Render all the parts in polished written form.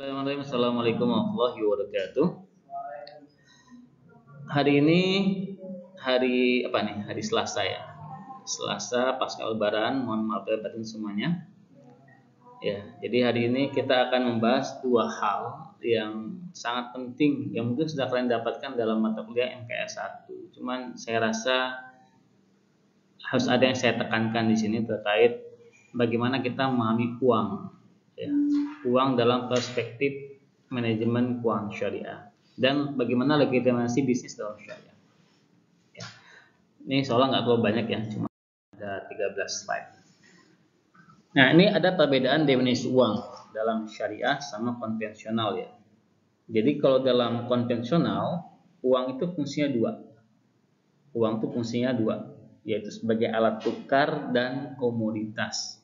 Bismillahirrahmanirrahim. Assalamualaikum warahmatullahi wabarakatuh. Hari ini hari apa nih? Hari Selasa ya. Selasa pasca Lebaran. Mohon maaf lahir batin semuanya. Ya, jadi hari ini kita akan membahas dua hal yang sangat penting yang mungkin sudah kalian dapatkan dalam mata kuliah MKS 1. Cuman saya rasa harus ada yang saya tekankan di sini terkait bagaimana kita memahami uang. Ya, uang dalam perspektif manajemen keuangan syariah dan bagaimana legitimasi bisnis dalam syariah. Ya. Ini soalnya nggak terlalu banyak ya, cuma ada 13 slide. Nah, ini ada perbedaan definisi uang dalam syariah sama konvensional ya. Jadi kalau dalam konvensional, uang itu fungsinya dua. Uang itu fungsinya dua, yaitu sebagai alat tukar dan komoditas.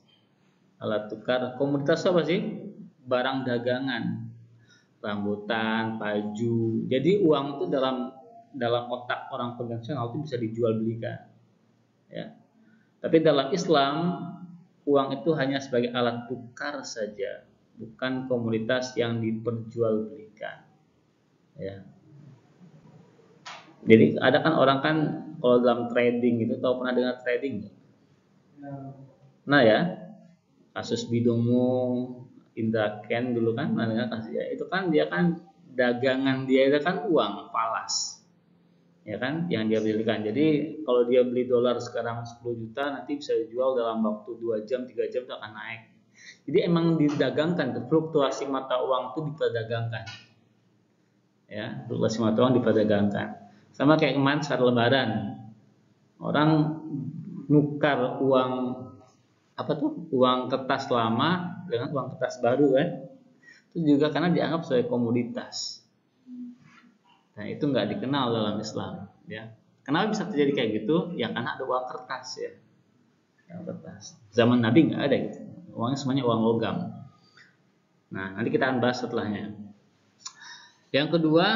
Alat tukar, komoditas apa sih? Barang dagangan, rambutan, baju. Jadi uang itu dalam otak orang konvensional itu bisa dijual belikan. Ya. Tapi dalam Islam, uang itu hanya sebagai alat tukar saja, bukan komoditas yang diperjualbelikan. Ya. Jadi ada kan orang kan kalau dalam trading itu, tahu pernah dengar trading? Nah ya, kasus Bidomo, Indra Ken dulu kan, kasus ya, itu kan dia kan dagangan dia itu kan uang falas, ya kan, yang dia belikan. Jadi kalau dia beli dolar sekarang 10 juta, nanti bisa dijual dalam waktu 2 jam, 3 jam itu akan naik. Jadi emang didagangkan, fluktuasi mata uang itu diperdagangkan, ya, fluktuasi mata uang diperdagangkan. Sama kayak kemarin saat Lebaran, orang nukar uang uang kertas lama dengan uang kertas baru kan, itu juga karena dianggap sebagai komoditas. Nah itu nggak dikenal dalam Islam ya. Kenapa bisa terjadi kayak gitu? Ya karena ada uang kertas ya, uang kertas. Zaman Nabi nggak ada gitu, uangnya semuanya uang logam. Nah nanti kita akan bahas setelahnya. Yang kedua,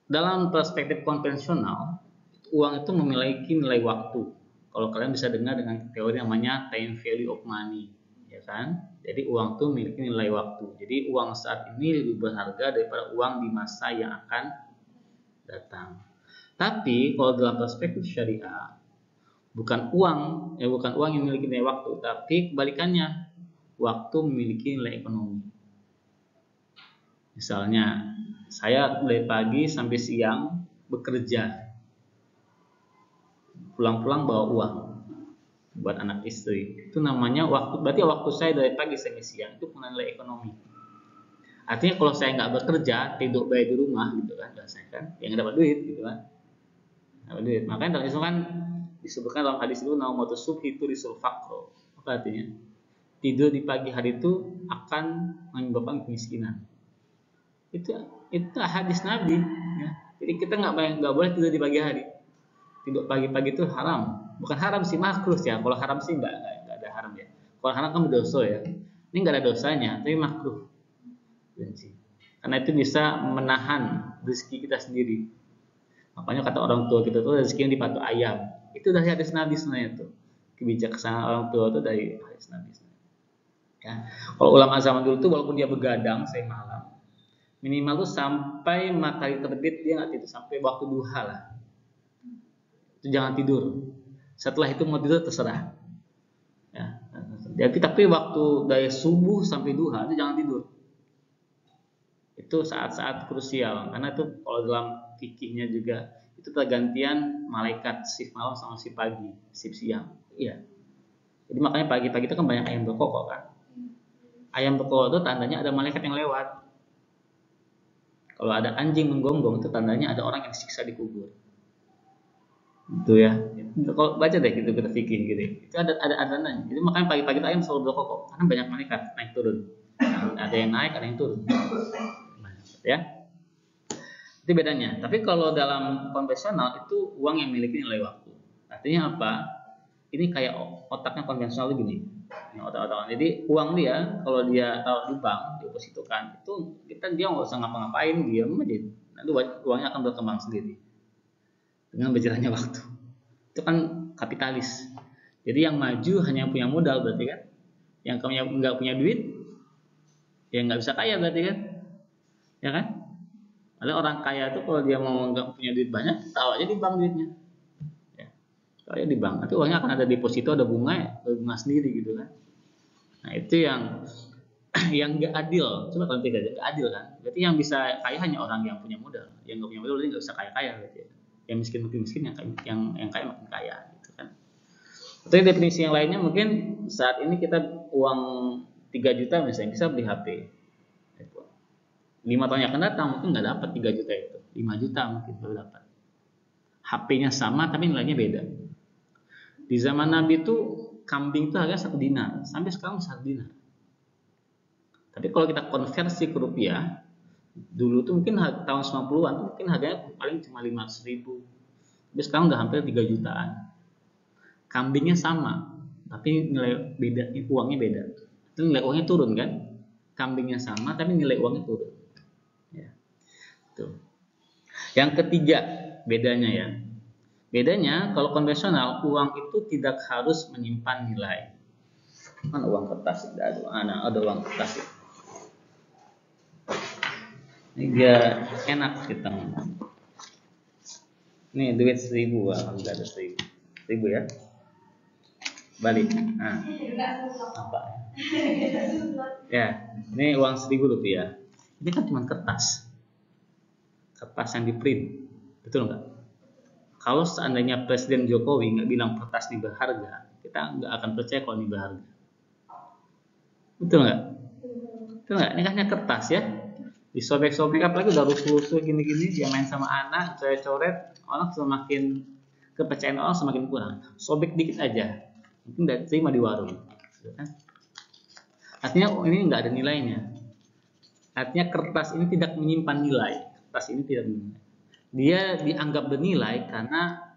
dalam perspektif konvensional, uang itu memiliki nilai waktu. Kalau kalian bisa dengar dengan teori namanya time value of money, ya kan? Jadi uang itu memiliki nilai waktu. Jadi uang saat ini lebih berharga daripada uang di masa yang akan datang. Tapi kalau dalam perspektif syariah, bukan uang yang memiliki nilai waktu, tapi kebalikannya, waktu memiliki nilai ekonomi. Misalnya, saya dari pagi sampai siang bekerja, pulang-pulang bawa uang buat anak istri, itu namanya waktu. Berarti waktu saya dari pagi sampai siang itu punya nilai ekonomi. Artinya kalau saya nggak bekerja, tidur baik di rumah gitu kan, bahasanya kan, yang dapat duit gitu kan, dapat duit. Makanya dalam Islam kan disebutkan dalam hadis itu naumatu subhi turisul faqr. Apa artinya? Tidur di pagi hari itu akan menyebabkan kemiskinan. Itu hadis Nabi ya. Jadi kita nggak boleh tidur di pagi hari. Tidur pagi-pagi itu haram. Bukan haram sih, makruh ya. Kalau haram sih nggak ada haram ya. Kalau haram kan berdosa ya. Ini nggak ada dosanya, tapi makruh. Karena itu bisa menahan rezeki kita sendiri. Makanya kata orang tua kita tuh rezeki yang dipatok ayam. Itu dari hadis Nabi sebenarnya tuh. Kebijaksanaan orang tua itu dari hadis Nabi. Ya. Kalau ulama zaman dulu tuh walaupun dia begadang sampai malam, minimal tuh sampai matahari terbit dia nggak tidur, sampai waktu duha lah. Itu jangan tidur. Setelah itu mau tidur terserah. Ya. Jadi tapi waktu dari subuh sampai duha itu jangan tidur. Itu saat-saat krusial karena itu kalau dalam fikihnya juga itu pergantian malaikat shift malam sama shift pagi, shift siang. Iya. Jadi makanya pagi-pagi itu kan banyak ayam berkokok kan. Ayam berkokok itu tandanya ada malaikat yang lewat. Kalau ada anjing menggonggong itu tandanya ada orang yang disiksa di kubur. Itu ya. Kalau baca deh gitu kita fikih gitu. Itu ada adanya. Jadi makanya pagi-pagi itu ayam selalu berkokok karena banyak malaikat naik turun. Ada yang naik, ada yang turun. Ya. Itu bedanya. Tapi kalau dalam konvensional itu uang yang memiliki nilai waktu. Artinya apa? Ini kayak otaknya konvensional gini. Ini otak-otak. Jadi uang dia kalau dia taruh di bank, depositokan, itu dia nggak usah ngapa-ngapain, diam aja. Nanti uangnya akan berkembang sendiri dengan berjalannya waktu. Itu kan kapitalis. Jadi yang maju hanya yang punya modal berarti kan. Yang nggak punya duit Ya nggak bisa kaya berarti kan, ya kan? Ada orang kaya itu kalau dia mau nggak punya duit banyak, taruh aja di bank duitnya. Ya, taruh aja di bank. Nanti uangnya akan ada deposito, ada bunga, ya, ada bunga sendiri gitu kan. Nah itu yang yang nggak adil. Coba kalau tidak nggak adil kan. Berarti yang bisa kaya hanya orang yang punya modal. Yang nggak punya modal berarti nggak bisa kaya kaya berarti. Yang miskin makin miskin, yang kaya makin kaya gitu kan. Atau definisi yang lainnya mungkin saat ini kita uang 3 juta misalnya bisa beli HP. 5 tahun yang akan datang mungkin nggak dapat 3 juta itu, 5 juta mungkin baru dapat. HP-nya sama tapi nilainya beda. Di zaman Nabi itu kambing itu harga 1 dinar, sampai sekarang 1 dinar. Tapi kalau kita konversi ke rupiah, dulu tuh mungkin tahun 90-an tuh mungkin harganya paling cuma 500 ribu. Tapi sekarang udah hampir 3 jutaan. Kambingnya sama, tapi nilai beda, uangnya beda. Itu nilai uangnya turun kan? Kambingnya sama tapi nilai uangnya turun. Ya. Tuh. Yang ketiga bedanya ya. Bedanya kalau konvensional uang itu tidak harus menyimpan nilai. Mana uang kertas? Ada uang kertas. Ya. Ini dia enak kita ngomong. Ini duit 1.000, alhamdulillah ada 1.000. 1.000 ya. Balik. Nah, apa? Ya, ini uang 1.000 rupiah. Ini kan cuma kertas. Kertas yang di print, betul nggak? Kalau seandainya Presiden Jokowi nggak bilang kertas ini berharga, kita nggak akan percaya kalau ini berharga. Betul nggak? Betul nggak? Ini kan hanya kertas ya, disobek-sobek, apalagi udah rusuh-rusuh gini-gini, dia main sama anak, coret-coret, orang semakin kepercayaan orang semakin kurang. Sobek dikit aja, mungkin nggak terima di warung. Artinya ini nggak ada nilainya. Artinya kertas ini tidak menyimpan nilai. Kertas ini tidak menyimpan. Dia dianggap bernilai karena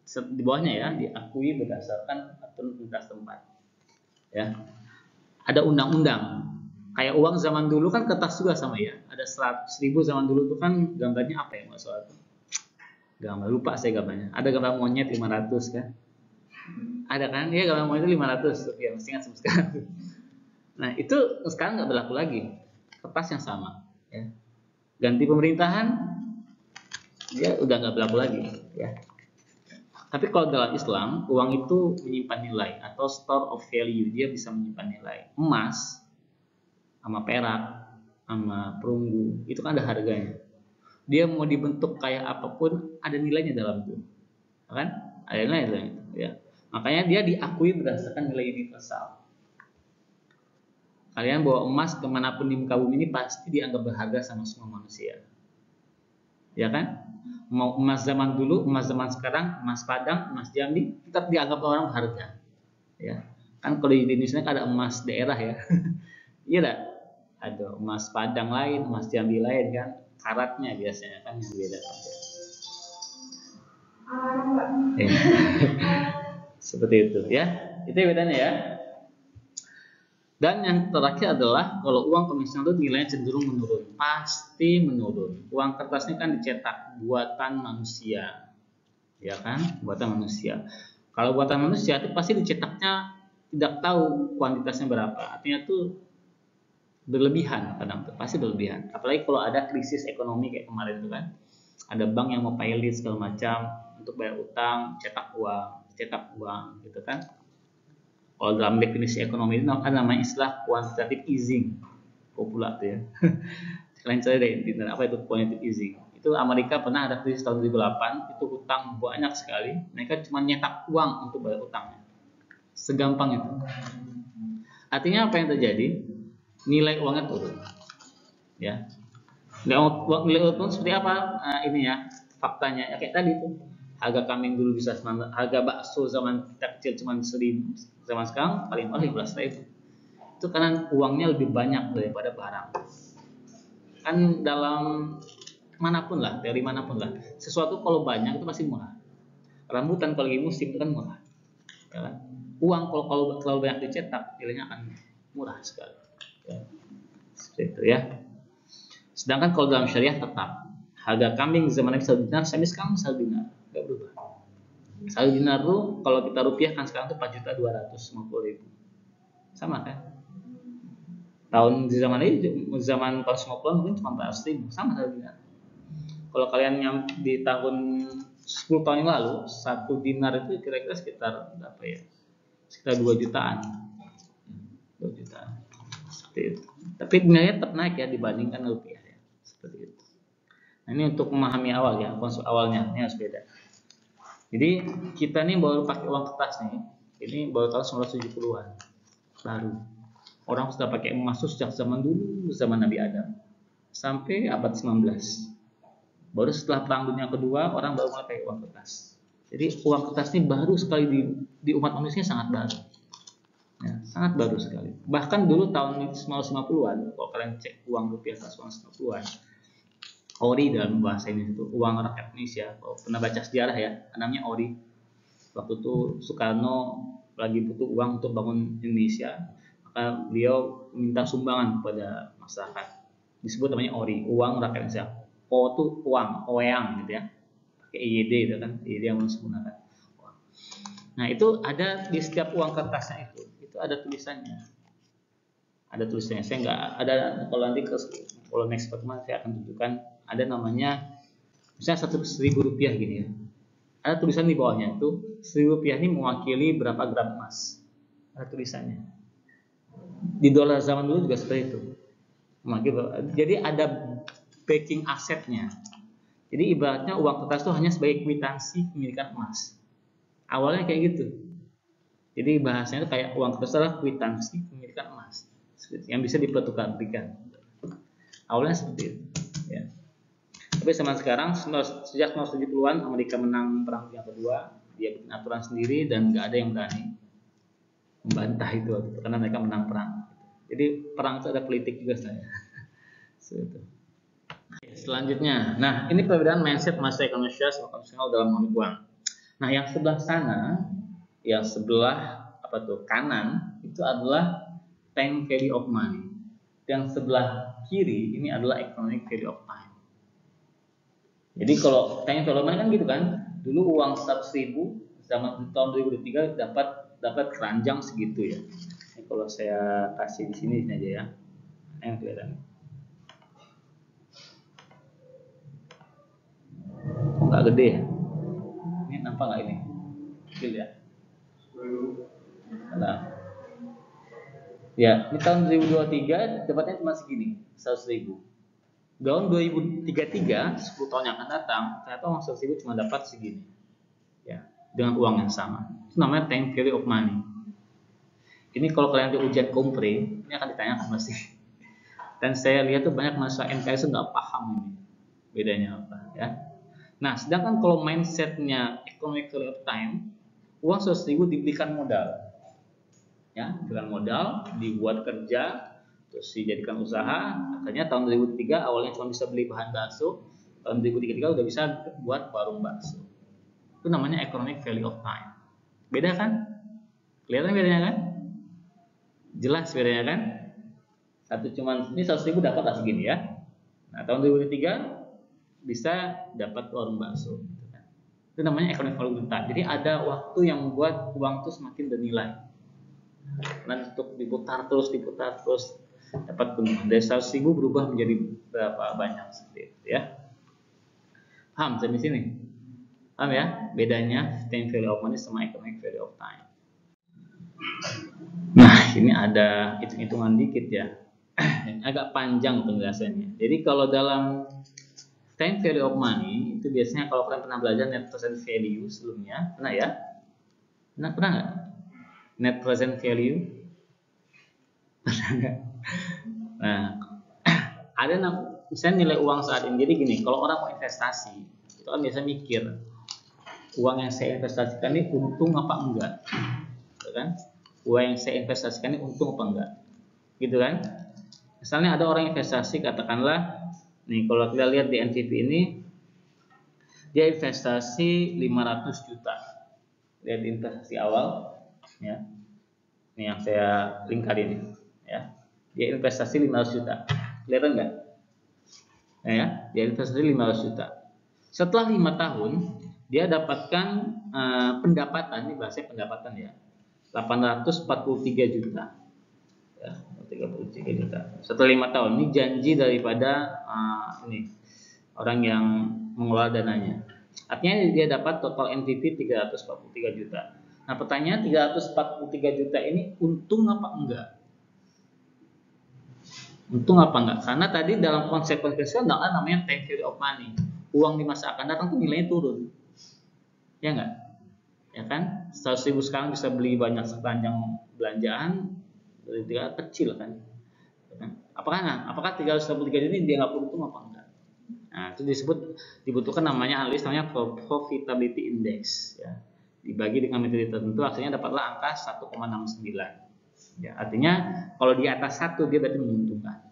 di bawahnya ya diakui berdasarkan aturan pemerintah setempat. Ya, ada undang-undang. Kayak uang zaman dulu kan kertas juga sama ya. Ada 100.000 zaman dulu itu kan gambarnya apa ya nggak soal itu. Gambar lupa saya gambarnya. Ada gambar monyet 500 kan? Ada kan? Iya gambar monyet itu 500. Ya masih ingat sampai sekarang. Nah itu sekarang nggak berlaku lagi. Kertas yang sama. Ya. Ganti pemerintahan, dia udah nggak berlaku lagi. Ya. Tapi kalau dalam Islam, uang itu menyimpan nilai atau store of value. Dia bisa menyimpan nilai. Emas sama perak sama perunggu itu kan ada harganya. Dia mau dibentuk kayak apapun ada nilainya dalam itu, kan? Ada nilai dalam itu, ya. Makanya dia diakui berdasarkan nilai universal. Kalian bawa emas kemanapun di muka bumi ini pasti dianggap berharga sama semua manusia, ya kan? Mau emas zaman dulu, emas zaman sekarang, emas Padang, emas Jambi tetap dianggap orang berharga, ya. Kan kalau di Indonesia ada emas daerah ya, iya tak? Ada emas Padang lain, emas Jambi lain kan, karatnya biasanya kan yang beda. Ya. Seperti itu ya, itu bedanya ya. Dan yang terakhir adalah kalau uang konvensional itu nilainya cenderung menurun, pasti menurun. Uang kertas ini kan dicetak buatan manusia, ya kan, buatan manusia. Kalau buatan manusia itu pasti dicetaknya tidak tahu kuantitasnya berapa, artinya tuh berlebihan, kadang tuh pasti berlebihan. Apalagi kalau ada krisis ekonomi kayak kemarin itu kan, ada bank yang mau pilot segala macam untuk bayar utang, cetak uang gitu kan. Kalau dalam definisi ekonomi itu kan namanya istilah quantitative easing, populer tuh ya. Kalian cari deh apa itu quantitative easing. Itu Amerika pernah ada krisis tahun 2008, itu hutang banyak sekali, mereka cuma nyetak uang untuk bayar utangnya, segampang itu. Artinya apa yang terjadi? Nilai uangnya turun, ya. Nilai uang seperti apa? Ini ya faktanya. Ya, kayak tadi tuh harga kambing dulu bisa 9, harga bakso zaman kita kecil cuma 1.000, zaman sekarang paling 15.000. Itu karena uangnya lebih banyak daripada barang. Kan dalam manapun lah, teori manapun lah, sesuatu kalau banyak itu pasti murah. Rambutan kalau lagi musim itu kan murah, ya kan? Uang kalau banyak dicetak nilainya akan murah sekali. Ya. Seperti itu ya. Sedangkan kalau dalam syariah tetap harga kambing zaman Nabi 1 dinar sampai sekarang 1 dinar, nggak berubah. 1 dinar tuh kalau kita rupiahkan sekarang tuh 4.250.000, sama kan? Tahun di zaman ini, zaman tahun 90-an mungkin cuma 400.000, sama harganya. Kalau kalian di tahun 10 tahun yang lalu, satu dinar itu kira-kira sekitar berapa ya? Sekitar 2 jutaan. 2 jutaan. Seperti itu. Tapi nilainya tetap naik ya dibandingkan rupiah ya. Seperti itu. Nah, ini untuk memahami awal ya, konsep awalnya ini harus beda. Jadi kita nih baru pakai uang kertas nih. Ini baru tahun 1970-an. Baru. Orang sudah pakai emas sejak zaman dulu, zaman Nabi Adam sampai abad 19. Baru setelah Perang Dunia Kedua orang baru mulai pakai uang kertas. Jadi uang kertas ini baru sekali di umat manusia, sangat baru. Ya, sangat baru sekali. Bahkan dulu tahun 1950-an, kalau kalian cek uang rupiah tahun 1950-an, ori dalam bahasa ini itu uang rakyat Indonesia. Kalau pernah baca sejarah ya, namanya ori. Waktu itu Soekarno lagi butuh uang untuk bangun Indonesia, maka beliau minta sumbangan kepada masyarakat. Disebut namanya ori, uang rakyat Indonesia. O itu uang, oeang gitu ya. Pakai IYD itu kan, IYD yang menggunakan. Nah, itu ada di setiap uang kertasnya itu ada tulisannya. Ada tulisannya. Saya nggak ada, kalau nanti kalau next pertemuan saya akan tunjukkan, ada namanya misalnya 1.000 rupiah gini ya. Ada tulisan di bawahnya itu 1.000 rupiah ini mewakili berapa gram emas. Ada tulisannya. Di dolar zaman dulu juga seperti itu. Jadi ada backing asetnya. Jadi ibaratnya uang kertas itu hanya sebagai kwitansi pemilikan emas. Awalnya kayak gitu. Jadi bahasanya itu kayak uang kertas adalah kwitansi pemilikan emas yang bisa dipertukarkan. Awalnya seperti itu. Ya. Tapi zaman sekarang sejak 1970-an Amerika menang Perang Dunia Kedua, dia bikin aturan sendiri dan nggak ada yang berani membantah itu karena mereka menang perang. Jadi perang itu ada politik juga saya. Selanjutnya, nah ini perbedaan mindset masyarakat Indonesia sama konvensional dalam memahami uang. Nah yang sebelah sana, yang sebelah kanan itu adalah time value of money. Yang sebelah kiri ini adalah economic value of time. Jadi kalau time value of money kan gitu kan, dulu uang 100.000 zaman tahun 2003 dapat keranjang segitu ya. Ini kalau saya kasih di sini aja ya, yang kelihatan. Nggak gede ya? Ini nampak nggak ini? Kecil ya? Nah, ya ini tahun 2023 dapatnya cuma segini, 100.000. Tahun 2033, 10 tahun yang akan datang, ternyata uang 100.000 cuma dapat segini, ya, dengan uang yang sama. Itu namanya time value of money. Ini kalau kalian di ujian kompre, ini akan ditanyakan pasti. Dan saya lihat tuh banyak mahasiswa MKS nggak paham ini bedanya apa, ya. Nah, sedangkan kalau mindsetnya economic value of time, uang 100.000 diberikan modal, ya, dengan modal dibuat kerja, terus dijadikan usaha. Akhirnya tahun 2003 awalnya cuma bisa beli bahan bakso, tahun 2033 udah bisa buat warung bakso. Itu namanya economic value of time. Beda kan? Kelihatan bedanya kan? Jelas bedanya kan? Satu cuman ini 100.000 dapat lah segini ya. Nah, tahun 2003 bisa dapat warung bakso. Itu namanya economic value of time. Jadi ada waktu yang membuat uang itu semakin bernilai. Nanti untuk diputar terus dapat penuh. Dari 100.000 berubah menjadi berapa banyak seperti itu ya. Paham sampai sini? Paham ya? Bedanya time value of money sama economic value of time. Nah, ini ada hitung-hitungan dikit ya. Agak panjang penjelasannya. Jadi kalau dalam time value of money itu biasanya kalau kalian pernah belajar net present value sebelumnya, pernah ya? Pernah nggak? Net present value? Pernah nggak? Nah, ada misalnya nilai uang saat ini. Jadi gini, kalau orang mau investasi, itu kan biasa mikir uang yang saya investasikan ini untung apa enggak, gitu kan? Uang yang saya investasikan ini untung apa enggak, gitu kan? Misalnya ada orang investasi, katakanlah nih kalau kita lihat di NTV ini dia investasi 500 juta. Lihat investasi awal ya. Ini yang saya lingkar ini ya. Dia investasi 500 juta. Kelihatan enggak? Nah, ya, dia investasi 500 juta. Setelah 5 tahun dia dapatkan pendapatan, ini bahasa pendapatan ya, 843 juta. Ya, 33 juta. Setelah 5 tahun ini janji daripada ini orang yang mengelola dananya. Artinya dia dapat total NPV 343 juta. Nah, pertanyaan 343 juta ini untung apa enggak? Untung apa enggak? Karena tadi dalam konsep konvensional namanya time value of money. Uang di masa akan datang tuh nilainya turun. Ya enggak? Ya kan? 100.000 sekarang bisa beli banyak sepanjang belanjaan, dari dia kecil kan. Apakah 343 juta ini dia nggak untung apa enggak? Nah, itu dibutuhkan namanya analis namanya profitability index ya. Dibagi dengan metode tertentu hasilnya dapatlah angka 1,69. Ya, artinya kalau di atas 1 dia berarti menguntungkan.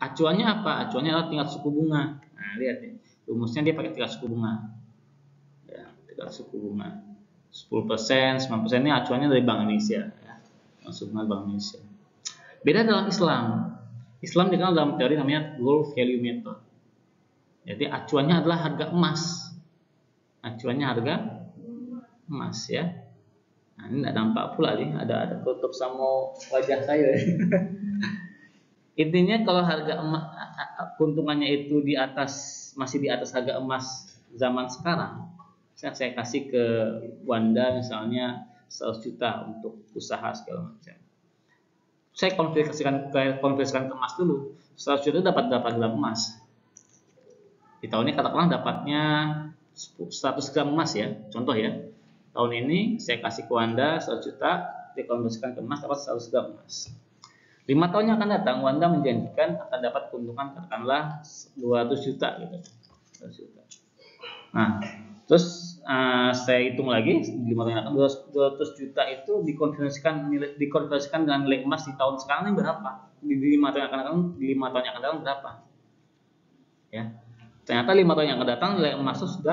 Acuannya apa? Acuannya adalah tingkat suku bunga. Nah, lihat ya. Rumusnya dia pakai tingkat suku bunga. Ya, tingkat suku bunga. 10%, 9% ini acuannya dari Bank Indonesia ya. Suku bunga Bank Indonesia. Beda dalam Islam. Islam dikenal dalam teori namanya gold value method. Jadi acuannya adalah harga emas. Acuannya harga emas ya. Nah, ini tidak nampak pula nih, ada tutup sama wajah saya. Intinya kalau harga emas keuntungannya itu masih di atas harga emas zaman sekarang. Saya kasih ke Wanda misalnya 100 juta untuk usaha segala macam. Saya konversikan ke emas dulu. 100 juta dapat berapa gram emas? Di tahun ini katakanlah dapatnya 100 gram emas ya, contoh ya. Tahun ini saya kasih ke Wanda 100 juta, dikonversikan ke emas dapat 100 gram emas. 5 tahun yang akan datang Wanda menjanjikan akan dapat keuntungan katakanlah 200 juta gitu. 200 juta. Nah, terus saya hitung lagi 5 tahun yang akan 200 juta itu dikonversikan dengan nilai emas di tahun sekarang ini berapa? Di 5 tahun yang akan datang berapa? Ya. Ternyata 5 tahun yang akan datang nilai emas itu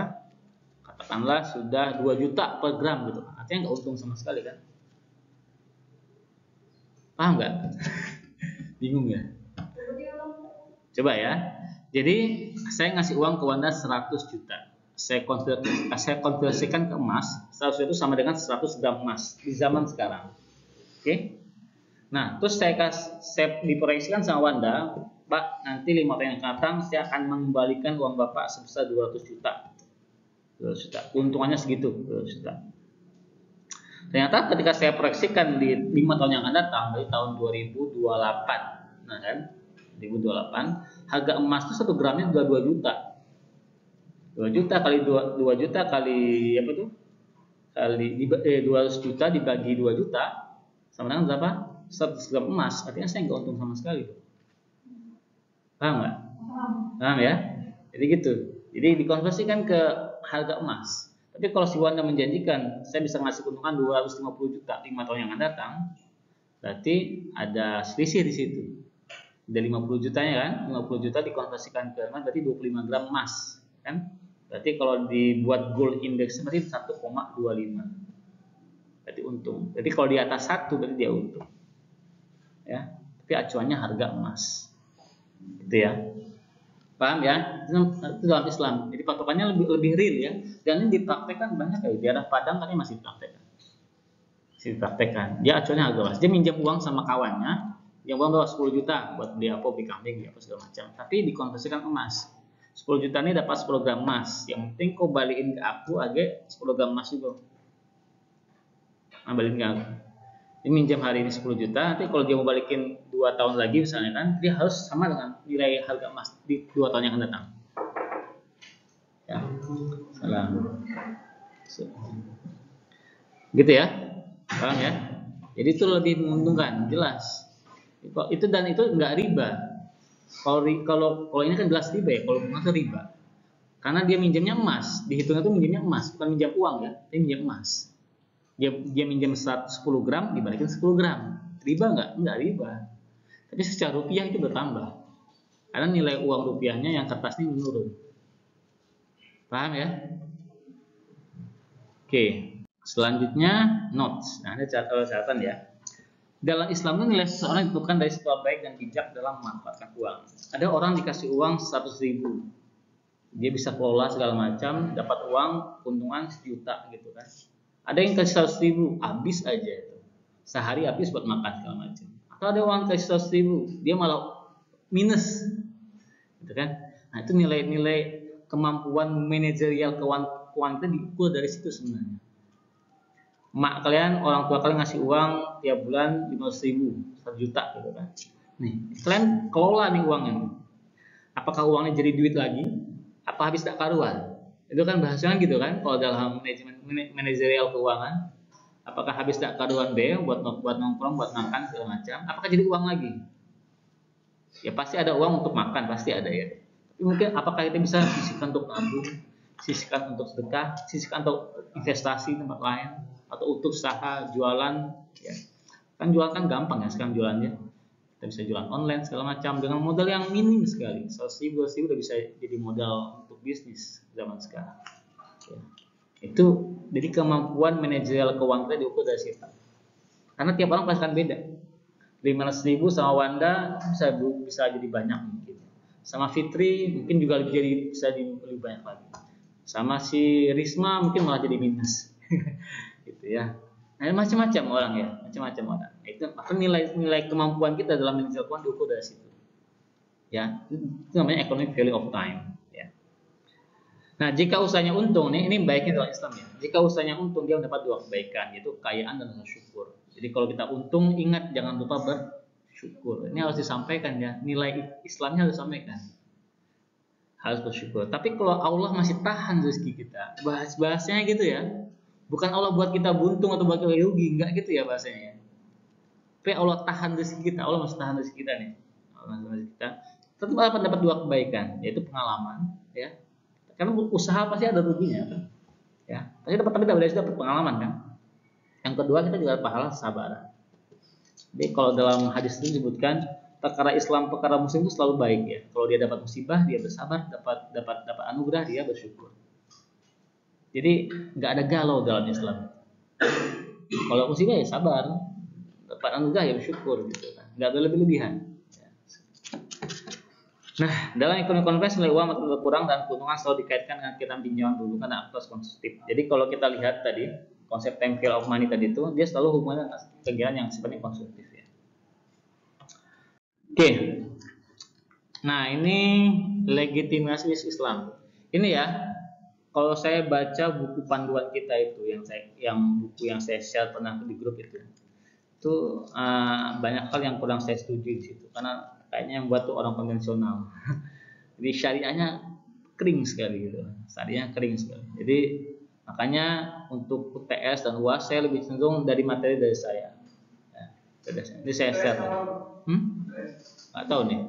katakanlah sudah 2 juta per gram gitu. Artinya nggak untung sama sekali kan? Paham nggak? Bingung ya? Coba ya. Jadi saya ngasih uang ke Wanda 100 juta. Saya konversikan ke emas. 100 itu sama dengan 100 gram emas di zaman sekarang. Oke? Nah, terus saya diproyeksikan sama Wanda, Pak, nanti 5 tahun yang akan datang saya akan mengembalikan uang Bapak sebesar 200 juta. 200 juta. Keuntungannya segitu, 200 juta. Ternyata ketika saya proyeksikan di 5 tahun yang akan datang, dari tahun 2028, nah kan, 2028, harga emas itu 1 gramnya juga 2 juta. 2 juta kali 2 juta kali apa tuh? Kali 200 juta dibagi 2 juta sama dengan berapa? 100 gram emas. Artinya saya nggak untung sama sekali. Paham nggak? Paham ya? Jadi gitu. Jadi dikonversikan ke harga emas. Tapi kalau si Wanda menjanjikan saya bisa ngasih keuntungan 250 juta 5 tahun yang akan datang, berarti ada selisih di situ. Ada 50 jutanya kan? 50 juta dikonversikan ke emas berarti 25 gram emas, kan? Berarti kalau dibuat gold index berarti 1,25. Berarti untung. Jadi kalau di atas 1 berarti dia untung. Ya. Tapi acuannya harga emas. Gitu ya. Paham ya? Itu dalam Islam. Jadi patokannya lebih real ya. Dan ini dipraktekkan banyak kayak di daerah Padang kan masih dipraktekkan. Dia acuannya harga emas. Dia minjam uang sama kawannya, yang uang bawa 10 juta buat beli beli kambing, apa segala macam. Tapi dikonversikan emas. 10 juta ini dapat 10 gram emas. Yang penting kau balikin ke aku agak 10 gram emas juga. Nah, balikin ke aku. Dia minjam hari ini 10 juta, nanti kalau dia mau balikin 2 tahun lagi misalnya kan, dia harus sama dengan nilai harga emas di 2 tahun yang akan datang. Ya. Salam. Gitu ya. Paham ya? Jadi itu lebih menguntungkan, jelas. Itu enggak riba. Kalau ini kan jelas riba ya, kalau bunga itu riba. Karena dia minjamnya emas, dihitungnya itu minjamnya emas, bukan minjam uang ya, dia minjam emas. Dia minjam 10 gram, dibalikin 10 gram. Riba enggak? Enggak riba. Tapi secara rupiah itu bertambah. Karena nilai uang rupiahnya yang kertas ini menurun. Paham ya? Oke. Selanjutnya notes. Nah, ini catatan ya. Dalam Islam itu nilai seseorang ditentukan dari sifat baik dan bijak dalam memanfaatkan uang. Ada orang dikasih uang 100.000, dia bisa kelola segala macam, dapat uang keuntungan 1 juta gitu kan. Ada yang kasih 100.000, habis aja itu. sehari habis buat makan segala macam. Atau ada uang kasih 100.000, dia malah minus, gitu kan? Nah itu nilai-nilai kemampuan manajerial keuangan kita diukur dari situ sebenarnya. Mak kalian, orang tua kalian ngasih uang tiap bulan 500.000, 1 juta gitu kan. Nih, kalian kelola nih uangnya. Apakah uangnya jadi duit lagi? Apa habis tak karuan? Itu kan bahasanya gitu kan, kalau dalam manajemen manajerial keuangan. Apakah habis tak karuan B buat nongkrong, buat makan segala macam? Apakah jadi uang lagi? Ya pasti ada uang untuk makan, pasti ada ya. Tapi mungkin apakah kita bisa sisihkan untuk nabung, sisihkan untuk sedekah, sisihkan untuk investasi tempat lain, atau untuk usaha jualan? Ya. Kan jualan kan gampang ya sekarang jualannya. Kita bisa jualan online segala macam dengan modal yang minim sekali. 100.000 udah bisa jadi modal untuk bisnis zaman sekarang. Ya. Itu jadi kemampuan manajerial keuangan kita diukur dari situ. Karena tiap orang pasti akan beda. 500.000 sama Wanda bisa jadi banyak mungkin. Sama Fitri mungkin juga bisa jadi lebih banyak lagi. Sama si Risma mungkin malah jadi minus. Gitu ya. Nah, macam-macam orang ya, macam-macam orang. Itu maka nilai kemampuan kita dalam manajerial keuangan diukur dari situ. Ya, itu namanya economic value of time. Nah, jika usahanya untung, ini baiknya dalam Islam ya. Jika usahanya untung, dia mendapat 2 kebaikan, yaitu kekayaan dan rasa syukur. Jadi kalau kita untung, ingat jangan lupa bersyukur. Ini harus disampaikan ya, nilai Islamnya harus disampaikan. Harus bersyukur. Tapi kalau Allah masih tahan rezeki kita, bahasanya gitu ya. Bukan Allah buat kita buntung atau buat kita rugi, enggak gitu ya bahasanya. Tapi Allah tahan rezeki kita, Allah masih tahan rezeki kita nih. Allah masih tahan rezeki kita. Tetap akan dapat 2 kebaikan, yaitu pengalaman, ya. Karena usaha pasti ada ruginya kan, ya pasti dapat pengalaman kan. Yang kedua kita juga pahala sabar. Jadi kalau dalam hadis itu disebutkan perkara Islam, perkara Muslim itu selalu baik ya. Kalau dia dapat musibah dia bersabar, dapat anugerah dia bersyukur. Jadi nggak ada galau dalam Islam. Kalau musibah ya sabar, dapat anugerah ya bersyukur gitu kan. Nggak ada lebih-lebihan. Nah, dalam ekonomi konvensi nilai uang makin berkurang dan keuntungan selalu dikaitkan dengan kita pinjaman dulu kan aktivitas konsumtif. Jadi kalau kita lihat tadi konsep time value of money tadi itu dia selalu hubungannya dengan kegiatan yang sifatnya konsumtif ya. Oke. Nah, ini legitimasi Islam. Ini ya, kalau saya baca buku panduan kita itu buku yang saya share pernah di grup itu banyak hal yang kurang saya setuju di situ karena kayaknya yang buat tuh orang konvensional. Jadi syariahnya kering sekali gitu. Syariahnya kering sekali. Jadi makanya untuk UTS dan UAS saya lebih cenderung dari materi dari saya. Ya, ini saya share. Nggak tahu nih.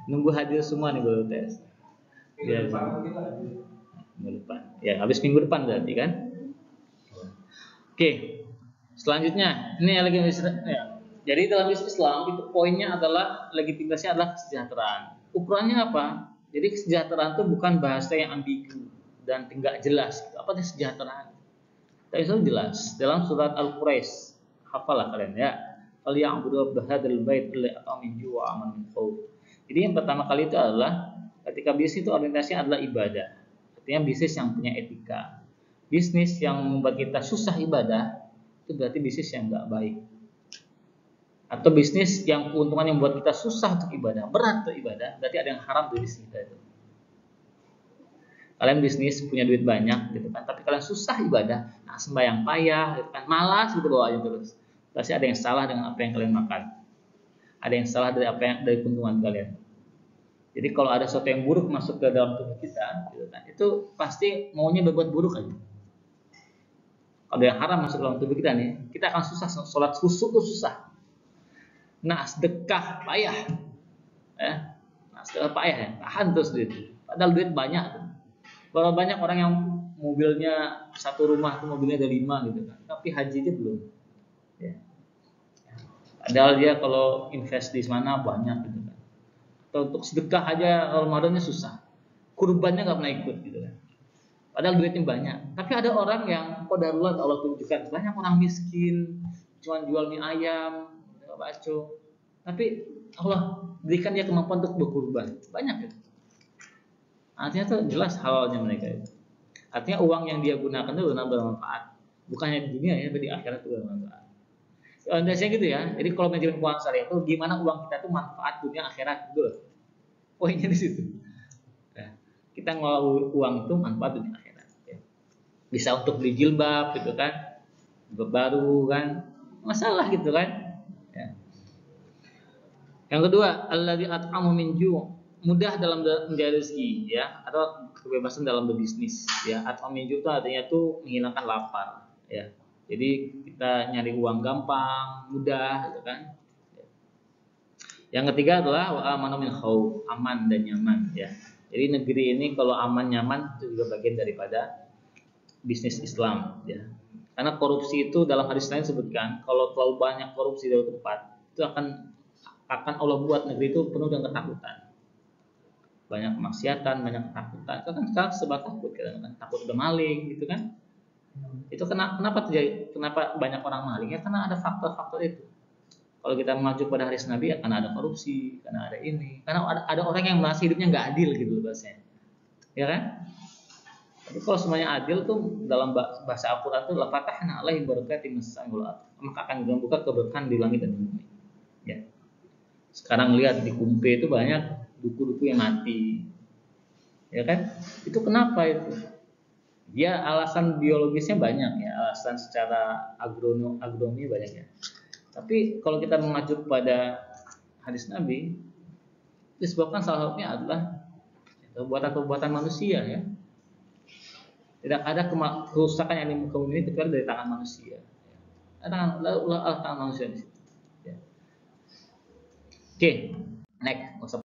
Nunggu hadir semua nih buat UTS. Biar minggu depan. Ya, habis minggu depan berarti kan. Oke. Selanjutnya, ini legitimasi ya. Jadi dalam Islam itu poinnya adalah legitimasinya adalah kesejahteraan. Ukurannya apa? Jadi kesejahteraan itu bukan bahasa yang ambigu dan tidak jelas. Apa itu kesejahteraan? Tapi itu jelas dalam surat Al-Quraisy. Hafalah kalian ya. Falyabudu bihadzal bait li aqamin wa aman min khauf. Jadi yang pertama kali itu adalah ketika bisnis itu orientasinya adalah ibadah. Artinya bisnis yang punya etika. Bisnis yang membuat kita susah ibadah itu berarti bisnis yang enggak baik. Atau bisnis yang keuntungannya membuat kita susah untuk ibadah, berat untuk ibadah, berarti ada yang haram dari bisnis kita itu. Kalian bisnis punya duit banyak gitu kan, tapi kalian susah ibadah, nah sembahyang payah gitu kan, malas gitu bawaannya terus. Pasti ada yang salah dengan apa yang kalian makan. Ada yang salah dari keuntungan kalian. Jadi kalau ada sesuatu yang buruk masuk ke dalam tubuh kita, gitu kan, itu pasti maunya berbuat buruk aja. Kalau yang haram masuk ke dalam tubuh kita nih, kita akan susah, sholat khusyuk itu susah. Nah, sedekah payah, ya. Nah, sedekah payah ya, tahan terus duit. Padahal duit banyak. Kalau banyak orang yang mobilnya satu rumah tuh mobilnya ada 5 gitu kan, tapi hajinya belum. Ya. Padahal dia kalau invest di mana banyak gitu kan. Atau untuk sedekah aja Ramadannya susah, kurbannya nggak pernah ikut gitu kan. Padahal duitnya banyak. Tapi ada orang yang qadarullah Allah tunjukkan banyak orang miskin, cuma jual mie ayam, bakso. Tapi Allah berikan dia kemampuan untuk berkurban. Banyak ya. Artinya tuh jelas halalnya mereka itu. Artinya uang yang dia gunakan itu benar bermanfaat. Bukannya di dunia ya, tapi di akhirat itu bermanfaat. Biasanya gitu ya. Jadi kalau manajemen keuangan syariah itu gimana uang kita tuh manfaat dunia akhirat gitu loh. Poinnya di situ. Nah, kita ngelola uang itu manfaat dunia akhirat. Ya. Bisa untuk beli jilbab gitu kan, baru kan, masalah gitu kan. Ya. Yang kedua, alladzi at'amu min ju', mudah dalam mencari rezeki ya, atau kebebasan dalam berbisnis ya. At'amu min ju' itu artinya tuh menghilangkan lapar ya. Jadi kita nyari uang gampang, mudah gitu kan. Yang ketiga adalah wa amanu min khauf, aman dan nyaman ya. Jadi negeri ini kalau aman nyaman itu juga bagian daripada bisnis Islam ya. Karena korupsi itu dalam hadis lain sebutkan kalau terlalu banyak korupsi di tempat itu akan Allah buat negeri itu penuh dengan ketakutan. Banyak kemaksiatan, banyak ketakutan. Itu kan sekarang sebab takut kan, takut udah maling gitu kan. Itu kenapa terjadi? Kenapa banyak orang maling? Ya karena ada faktor-faktor itu. Kalau kita mengacu pada hadis Nabi akan ada korupsi, karena ada ini, karena ada orang yang merasa hidupnya nggak adil gitu bahasanya, ya kan? Tapi kalau semuanya adil tuh dalam bahasa Al-Quran tuh la fatahna alaihi barakatim as-samawati wal ardh, maka akan membuka keberkahan di langit dan di bumi. Ya. Sekarang lihat di Kumpe itu banyak duku-duku yang mati, ya kan? Itu kenapa itu? Dia alasan biologisnya banyak ya, alasan secara agronomi banyak ya. Tapi kalau kita mengacu pada hadis Nabi, disebabkan salah satunya adalah perbuatan-perbuatan manusia ya. Tidak ada kerusakan yang di muka bumi ini kecuali dari tangan manusia. Tangan manusia di situ. Ya. Oke, next.